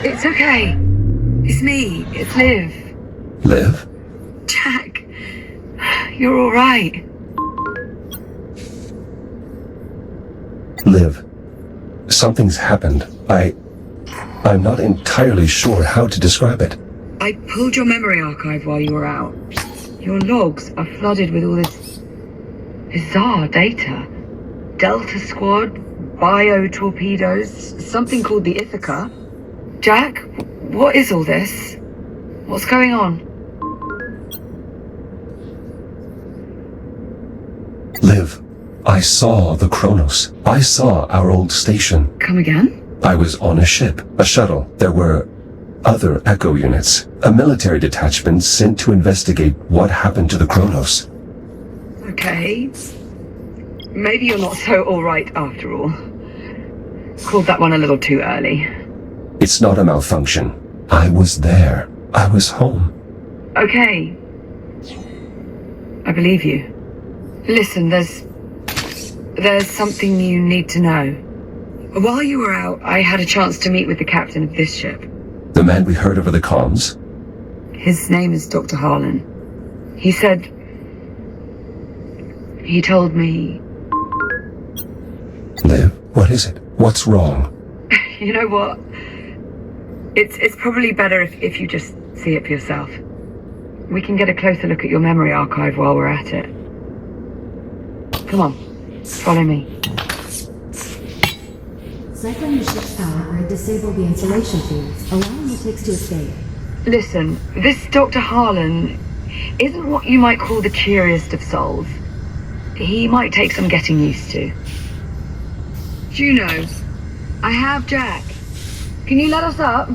It's okay. It's me. It's Liv. Liv? Jack, you're all right. Liv, something's happened. I'm not entirely sure how to describe it. I pulled your memory archive while you were out. Your logs are flooded with all this bizarre data. Delta Squad, bio-torpedoes, something called the Ithaca. Jack, what is all this? What's going on? Liv, I saw the Kronos. I saw our old station. Come again? I was on a ship, a shuttle. There were other Echo units, a military detachment sent to investigate what happened to the Kronos. Okay. Maybe you're not so alright after all. Called that one a little too early. It's not a malfunction. I was there. I was home. Okay. I believe you. Listen, there's something you need to know. While you were out, I had a chance to meet with the captain of this ship. The man we heard over the comms? His name is Dr. Harlan. He said... He told me... Liv, what is it? What's wrong? You know what? It's probably better if you just see it for yourself. We can get a closer look at your memory archive while we're at it. Come on, follow me. Cycling the ship's power or disable the insulation fields, allowing the ticks to escape. Listen, this Dr. Harlan isn't what you might call the cheeriest of souls. He might take some getting used to. Juno, I have Jack. Can you let us up?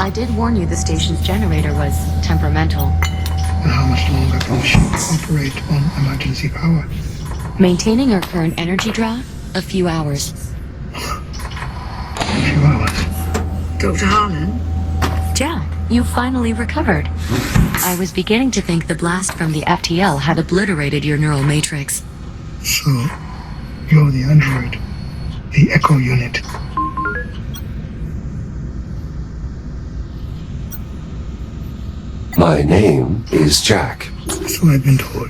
I did warn you the station's generator was temperamental. And how much longer can the ship operate on emergency power? Maintaining our current energy draw? A few hours. A few hours. Dr. Harlan? Jack, you finally recovered. I was beginning to think the blast from the FTL had obliterated your neural matrix. So, you're the android. The Echo unit. My name is Jack. So I've been told.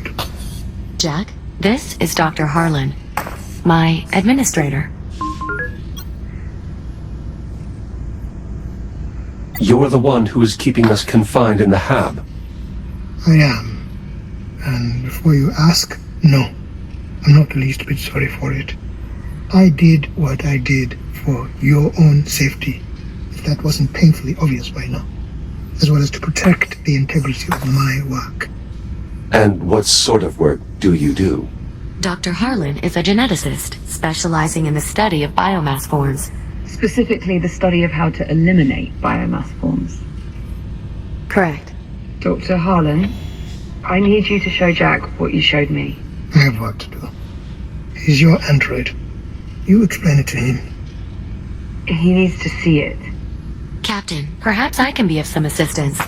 Jack, this is Dr. Harlan, my administrator. You're the one who is keeping us confined in the hab. I am. And before you ask, no. I'm not the least bit sorry for it. I did what I did for your own safety, if that wasn't painfully obvious by now, as well as to protect the integrity of my work. And what sort of work do you do? Dr. Harlan is a geneticist, specializing in the study of biomass forms. Specifically the study of how to eliminate biomass forms. Correct. Dr. Harlan, I need you to show Jack what you showed me. I have work to do. He's your android. You explain it to him. He needs to see it. Captain, perhaps I can be of some assistance.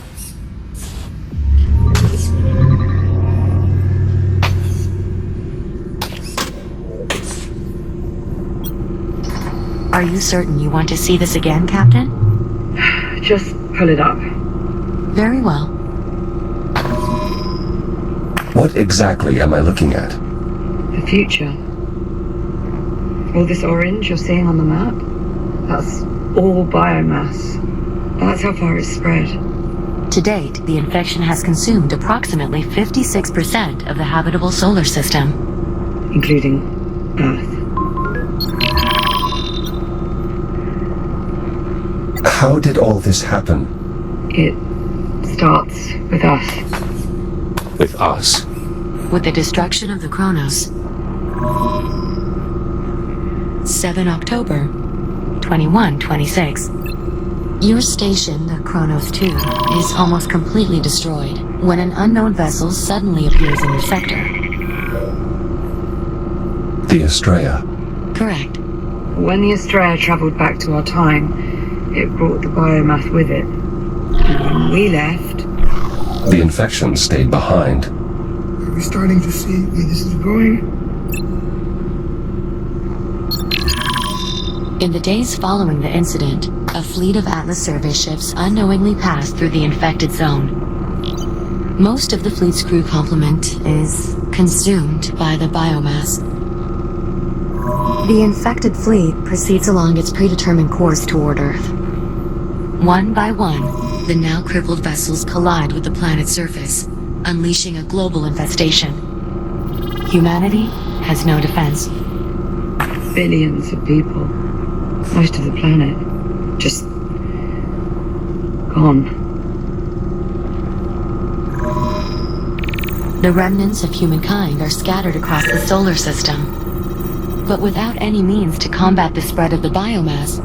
Are you certain you want to see this again, Captain? Just pull it up. Very well. What exactly am I looking at? The future. All this orange you're seeing on the map, that's all biomass. That's how far it's spread. To date, the infection has consumed approximately 56% of the habitable solar system. Including Earth. How did all this happen? It starts with us. With us? With the destruction of the Kronos. 7 October, 2126. Your station, the Kronos 2, is almost completely destroyed when an unknown vessel suddenly appears in your sector. The Estrella. Correct. When the Estrella traveled back to our time, it brought the biomass with it. And when we left... The infection stayed behind. Are we starting to see where this is going? In the days following the incident, a fleet of Atlas survey ships unknowingly passed through the infected zone. Most of the fleet's crew complement is consumed by the biomass. The infected fleet proceeds along its predetermined course toward Earth. One by one, the now crippled vessels collide with the planet's surface, unleashing a global infestation. Humanity has no defense. Billions of people. Most of the planet. Just gone. The remnants of humankind are scattered across the solar system, but without any means to combat the spread of the biomass.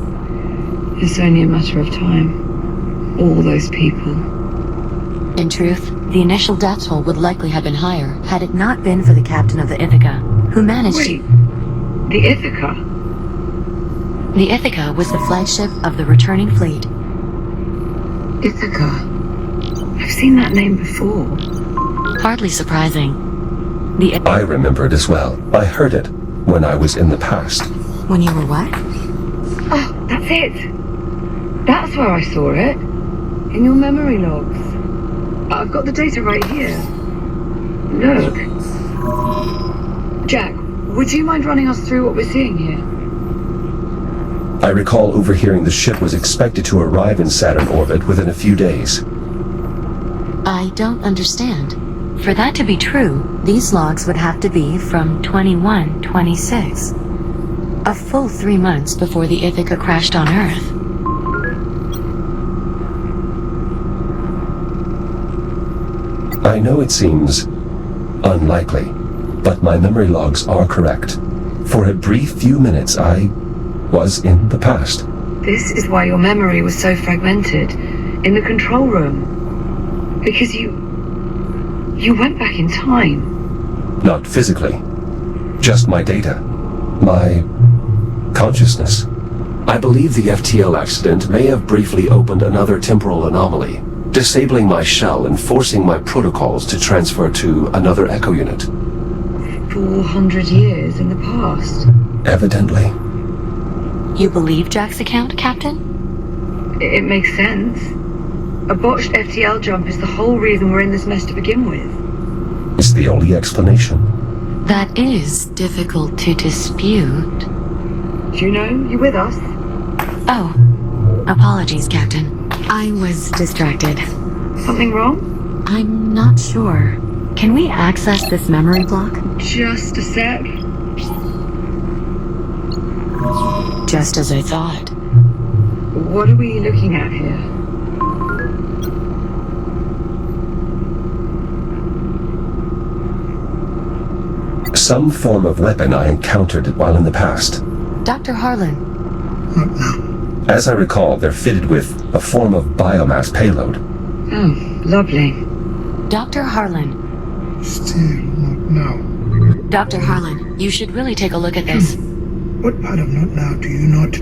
It's only a matter of time. All those people. In truth, the initial death toll would likely have been higher had it not been for the captain of the Ithaca, who managed Wait, the Ithaca? The Ithaca was the flagship of the returning fleet. Ithaca. I've seen that name before. Hardly surprising. The I remember it as well. I heard it when I was in the past. When you were what? Oh, that's it. That's where I saw it. In your memory logs. I've got the data right here. Look. Jack, would you mind running us through what we're seeing here? I recall overhearing the ship was expected to arrive in Saturn orbit within a few days. I don't understand. For that to be true, these logs would have to be from 21-26. A full 3 months before the Ithaca crashed on Earth. I know it seems unlikely, but my memory logs are correct. For a brief few minutes, I was in the past. This is why your memory was so fragmented in the control room. Because you went back in time. Not physically, just my data, my consciousness. I believe the FTL accident may have briefly opened another temporal anomaly, disabling my shell and forcing my protocols to transfer to another echo unit. 400 years in the past. Evidently. You believe Jack's account, Captain? It makes sense. A botched FTL jump is the whole reason we're in this mess to begin with. It's the only explanation. That is difficult to dispute. Do you know you're with us? Oh, apologies, Captain. I was distracted. Something wrong? I'm not sure. Can we access this memory block? Just a sec. Just as I thought. What are we looking at here? Some form of weapon I encountered while in the past. Dr. Harlan. Not now. As I recall, they're fitted with a form of biomass payload. Oh, lovely. Dr. Harlan. Still not now. Dr. Harlan, you should really take a look at this. What part of not now do you not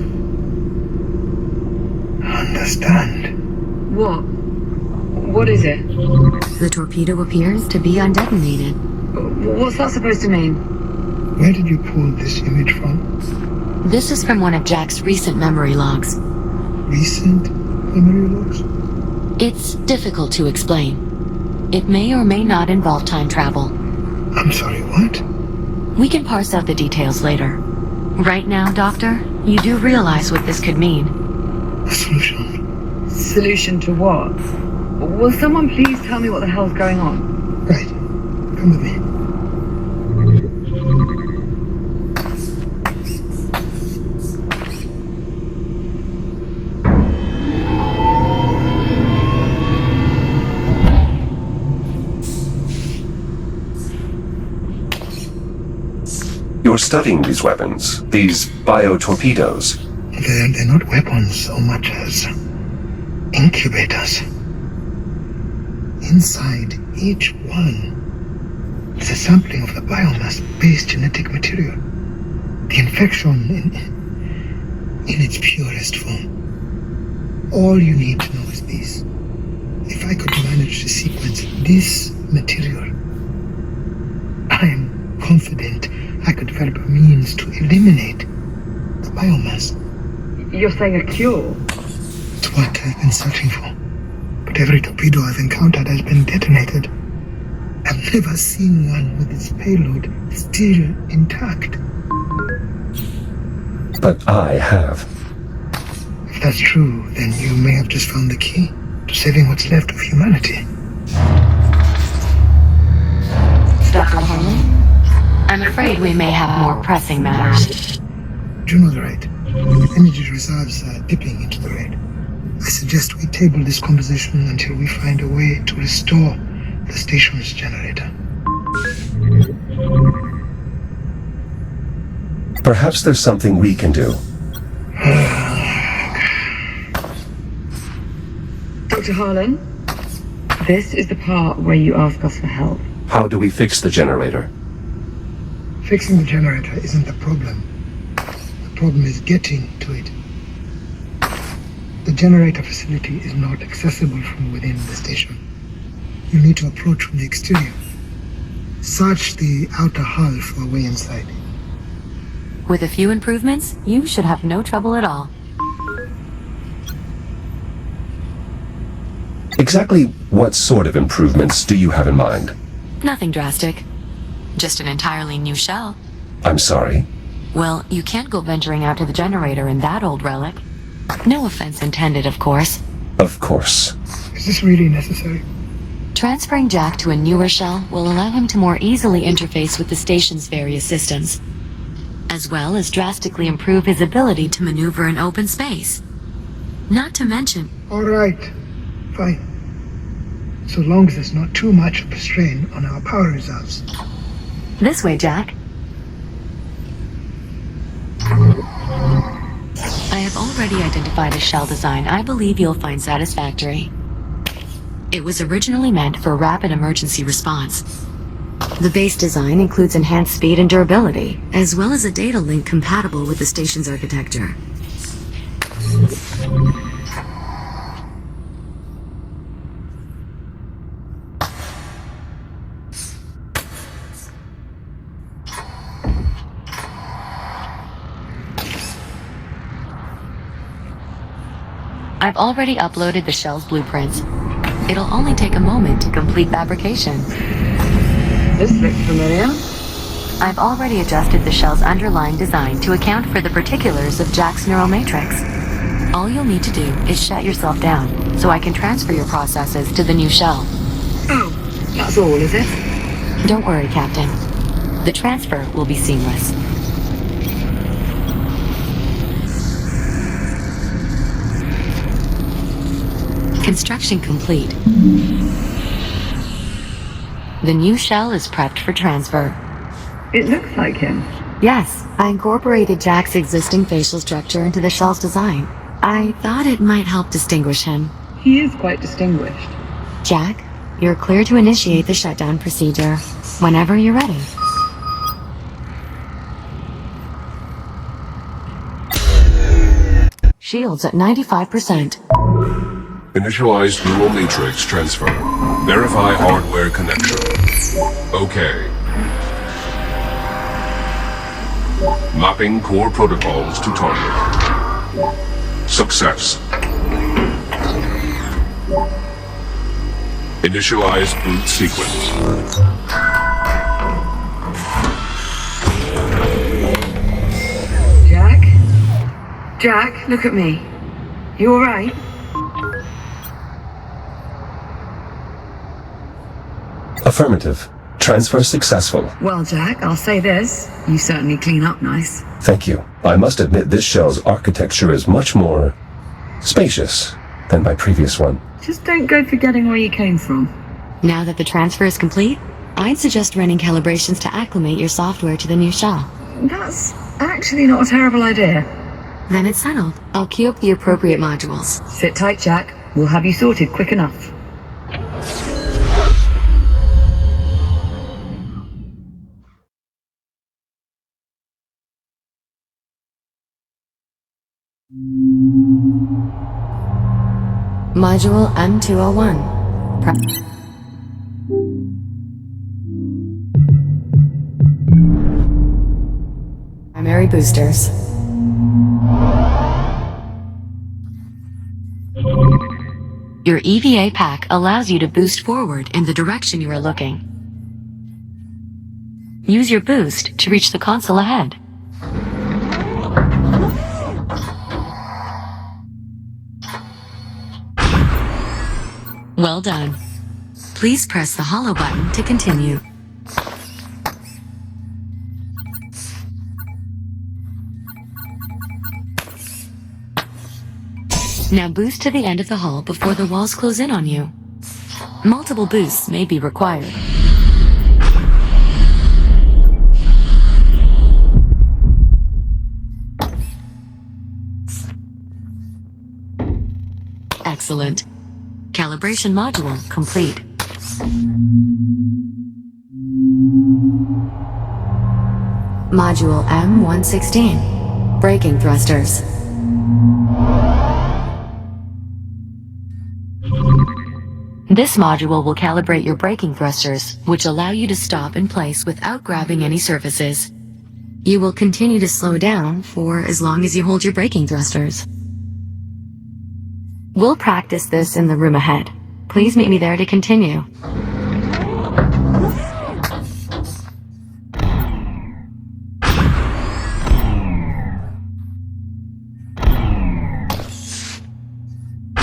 understand? What? What is it? The torpedo appears to be undetonated. What's that supposed to mean? Where did you pull this image from? This is from one of Jack's recent memory logs. Recent memory logs? It's difficult to explain. It may or may not involve time travel. I'm sorry, what? We can parse out the details later. Right now, Doctor, you do realize what this could mean. A solution. Solution to what? Will someone please tell me what the hell's going on? Right. Come with me. You're studying these weapons, these biotorpedoes. They're not weapons so much as incubators. Inside each one is a sampling of the biomass-based genetic material. The infection in its purest form. All you need to know is this. If I could manage to sequence this material, I am confident I could develop a means to eliminate the biomass You're saying a cure? It's what I've been searching for. But every torpedo I've encountered has been detonated. I've never seen one with its payload still intact. But I have. If that's true, then you may have just found the key to saving what's left of humanity. Dr. Harlan? I'm afraid we may have more pressing matters. Juno's right. Energy reserves are dipping into the red. I suggest we table this conversation until we find a way to restore the station's generator. Perhaps there's something we can do. Dr. Harlan, this is the part where you ask us for help. How do we fix the generator? Fixing the generator isn't the problem. The problem is getting to it. The generator facility is not accessible from within the station. You need to approach from the exterior. Search the outer hull for a way inside. With a few improvements, you should have no trouble at all. Exactly what sort of improvements do you have in mind? Nothing drastic. Just an entirely new shell. I'm sorry. Well, you can't go venturing out to the generator in that old relic. No offense intended, of course. Of course. Is this really necessary? Transferring Jack to a newer shell will allow him to more easily interface with the station's various systems, as well as drastically improve his ability to maneuver in open space. Not to mention... All right. Fine. So long as there's not too much of a strain on our power reserves. This way, Jack. I have already identified a shell design I believe you'll find satisfactory. It was originally meant for rapid emergency response. The base design includes enhanced speed and durability, as well as a data link compatible with the station's architecture. I've already uploaded the shell's blueprints. It'll only take a moment to complete fabrication. This looks familiar. I've already adjusted the shell's underlying design to account for the particulars of Jack's neural matrix. All you'll need to do is shut yourself down, so I can transfer your processes to the new shell. Oh, that's all, is it? Don't worry, Captain. The transfer will be seamless. Construction complete. The new shell is prepped for transfer. It looks like him. Yes, I incorporated Jack's existing facial structure into the shell's design. I thought it might help distinguish him. He is quite distinguished. Jack, you're clear to initiate the shutdown procedure whenever you're ready. Shields at 95%. Initialize neural matrix transfer. Verify hardware connection. Okay. Mapping core protocols to target. Success. Initialize boot sequence. Jack? Jack, look at me. You alright? Affirmative. Transfer successful. Well, Jack, I'll say this. You certainly clean up nice. Thank you. I must admit this shell's architecture is much more spacious than my previous one. Just don't go forgetting where you came from. Now that the transfer is complete, I'd suggest running calibrations to acclimate your software to the new shell. That's actually not a terrible idea. Then it's settled. I'll queue up the appropriate modules. Sit tight, Jack. We'll have you sorted quick enough. Module M201. Primary boosters. Your EVA pack allows you to boost forward in the direction you are looking. Use your boost to reach the console ahead. Well done. Please press the hollow button to continue. Now boost to the end of the hull before the walls close in on you. Multiple boosts may be required. Excellent. Calibration module complete. Module M116. Braking thrusters. This module will calibrate your braking thrusters, which allow you to stop in place without grabbing any surfaces. You will continue to slow down for as long as you hold your braking thrusters. We'll practice this in the room ahead. Please meet me there to continue.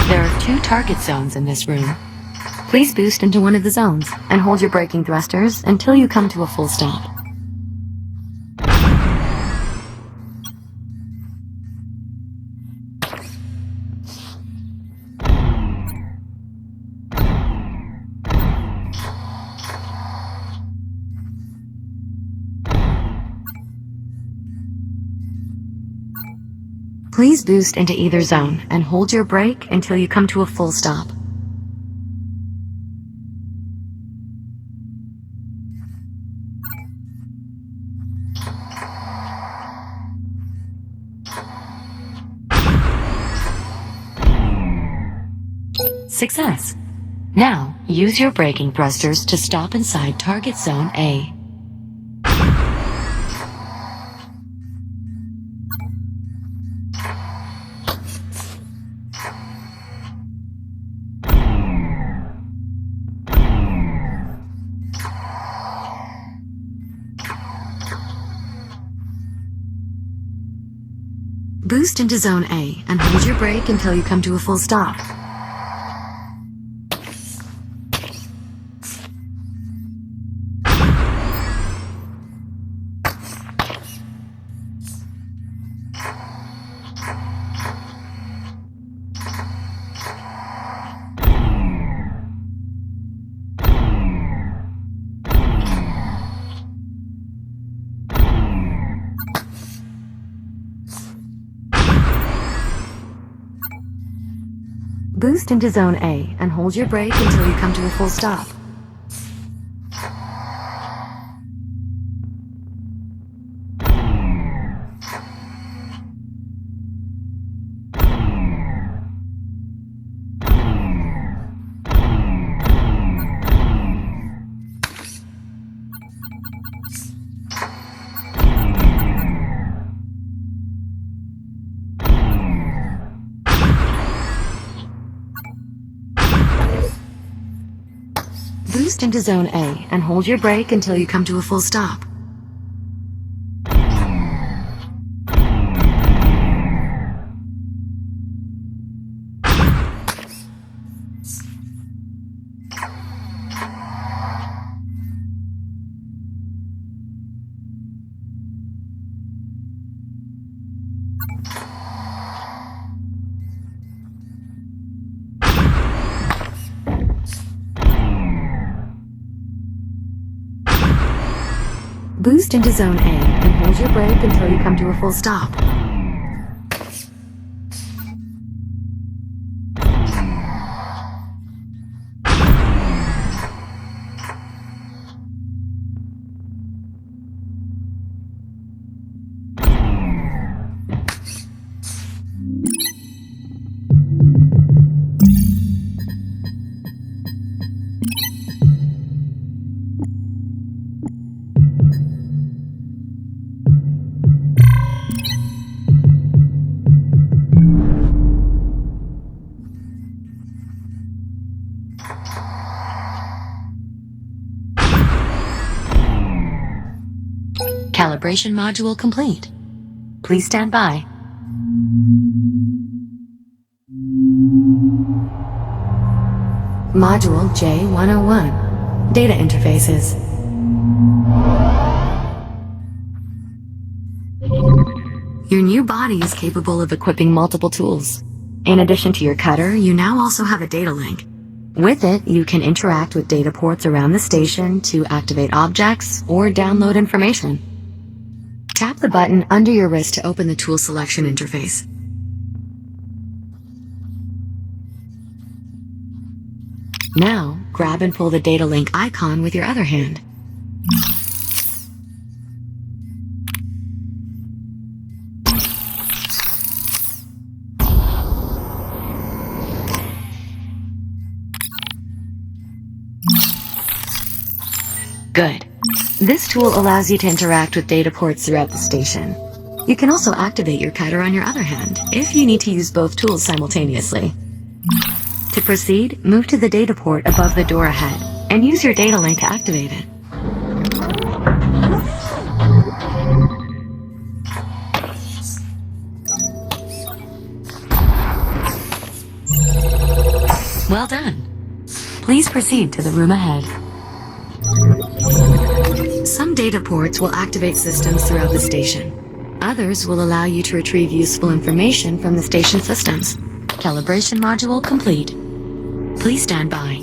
There are 2 target zones in this room. Please boost into one of the zones and hold your braking thrusters until you come to a full stop. Please boost into either zone and hold your brake until you come to a full stop. Success! Now, use your braking thrusters to stop inside Target Zone A. Boost into Zone A and hold your brake until you come to a full stop. Boost into Zone A and hold your brake until you come to a full stop. Boost into Zone A and hold your brake until you come to a full stop. Boost into Zone A and hold your brake until you come to a full stop. Calibration module complete. Please stand by. Module J101. Data interfaces. Your new body is capable of equipping multiple tools. In addition to your cutter, you now also have a data link. With it, you can interact with data ports around the station to activate objects or download information. Tap the button under your wrist to open the tool selection interface. Now, grab and pull the data link icon with your other hand. Good. This tool allows you to interact with data ports throughout the station. You can also activate your cutter on your other hand, if you need to use both tools simultaneously. To proceed, move to the data port above the door ahead, and use your data link to activate it. Well done. Please proceed to the room ahead. Some data ports will activate systems throughout the station. Others will allow you to retrieve useful information from the station systems. Calibration module complete. Please stand by.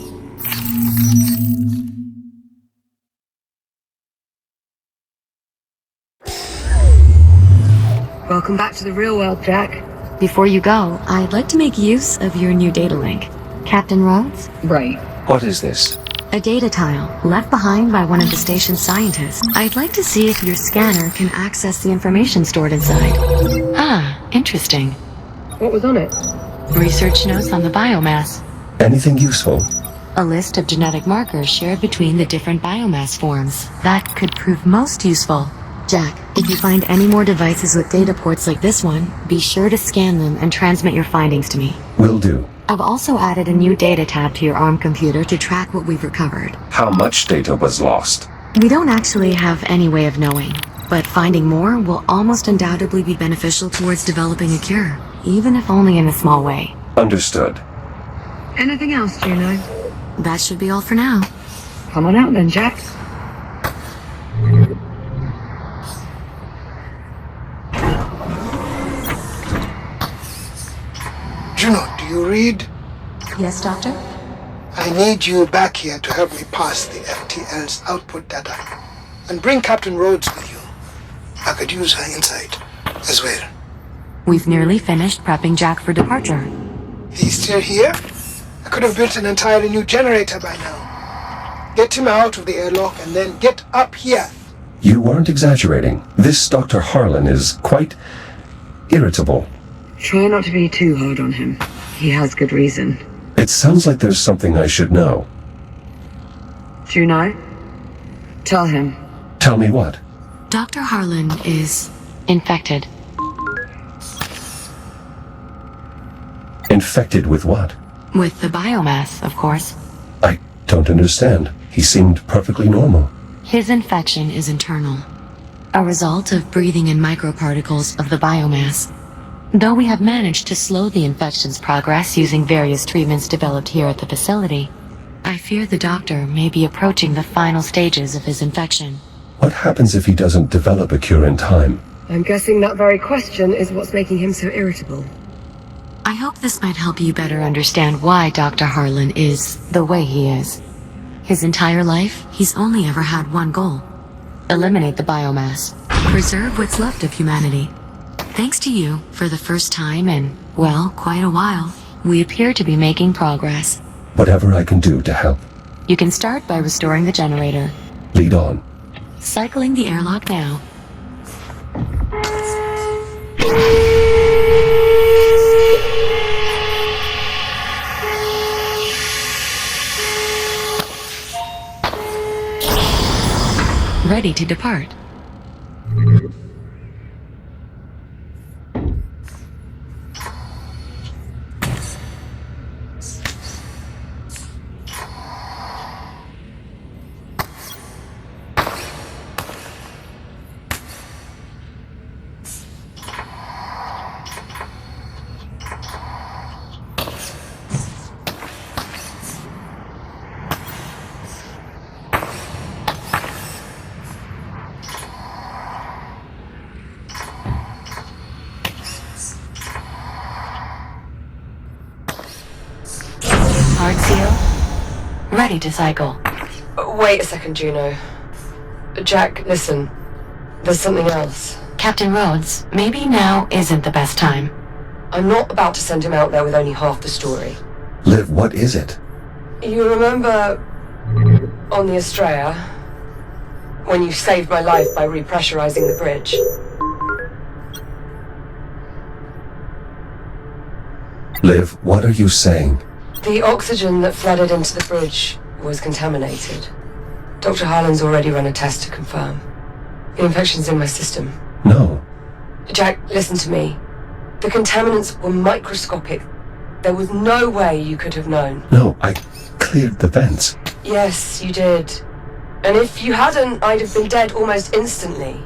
Welcome back to the real world, Jack. Before you go, I'd like to make use of your new data link. Captain Rhodes? Right. What is this? A data tile, left behind by one of the station's scientists. I'd like to see if your scanner can access the information stored inside. Ah, interesting. What was on it? Research notes on the biomass. Anything useful? A list of genetic markers shared between the different biomass forms. That could prove most useful. Jack, if you find any more devices with data ports like this one, be sure to scan them and transmit your findings to me. Will do. I've also added a new data tab to your ARM computer to track what we've recovered. How much data was lost? We don't actually have any way of knowing, but finding more will almost undoubtedly be beneficial towards developing a cure, even if only in a small way. Understood. Anything else, Juno? That should be all for now. Come on out then, Jack. Juno, do you read? Yes, Doctor? I need you back here to help me pass the FTL's output data. And bring Captain Rhodes with you. I could use her insight as well. We've nearly finished prepping Jack for departure. He's still here? I could have built an entirely new generator by now. Get him out of the airlock and then get up here. You weren't exaggerating. This Dr. Harlan is quite irritable. Try not to be too hard on him. He has good reason. It sounds like there's something I should know. Juno? Tell him. Tell me what? Dr. Harlan is infected. Infected with what? With the biomass, of course. I don't understand. He seemed perfectly normal. His infection is internal, a result of breathing in microparticles of the biomass. Though we have managed to slow the infection's progress using various treatments developed here at the facility, I fear the doctor may be approaching the final stages of his infection. What happens if he doesn't develop a cure in time? I'm guessing that very question is what's making him so irritable. I hope this might help you better understand why Dr. Harlan is the way he is. His entire life, he's only ever had one goal: eliminate the biomass, preserve what's left of humanity. Thanks to you, for the first time in, well, quite a while, we appear to be making progress. Whatever I can do to help. You can start by restoring the generator. Lead on. Cycling the airlock now. Ready to depart. Hard seal. Ready to cycle. Wait a second, Juno. Jack, listen. There's something else. Captain Rhodes, maybe now isn't the best time. I'm not about to send him out there with only half the story. Liv, what is it? You remember on the Estrella, when you saved my life by repressurizing the bridge? Liv, what are you saying? The oxygen that flooded into the bridge was contaminated. Dr. Harlan's already run a test to confirm. The infection's in my system. No. Jack, listen to me. The contaminants were microscopic. There was no way you could have known. No, I cleared the vents. Yes, you did. And if you hadn't, I'd have been dead almost instantly.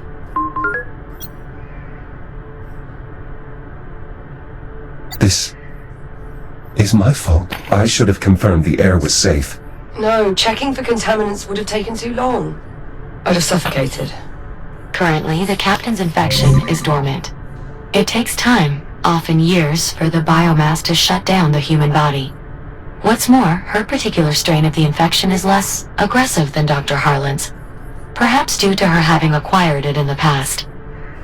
This is my fault. I should have confirmed the air was safe. No, checking for contaminants would have taken too long. I'd have suffocated. Currently, the captain's infection is dormant. It takes time, often years, for the biomass to shut down the human body. What's more, her particular strain of the infection is less aggressive than Dr. Harlan's, perhaps due to her having acquired it in the past.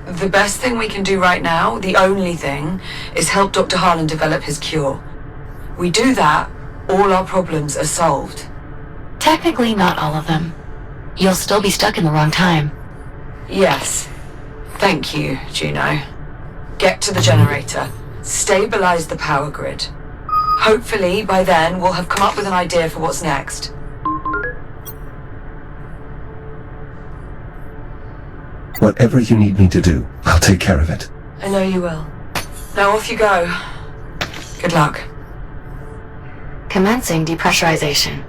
The best thing we can do right now, the only thing, is help Dr. Harlan develop his cure. We do that, all our problems are solved. Technically, not all of them. You'll still be stuck in the wrong time. Yes. Thank you, Juno. Get to the generator. Stabilize the power grid. Hopefully, by then, we'll have come up with an idea for what's next. Whatever you need me to do, I'll take care of it. I know you will. Now off you go. Good luck. Commencing depressurization.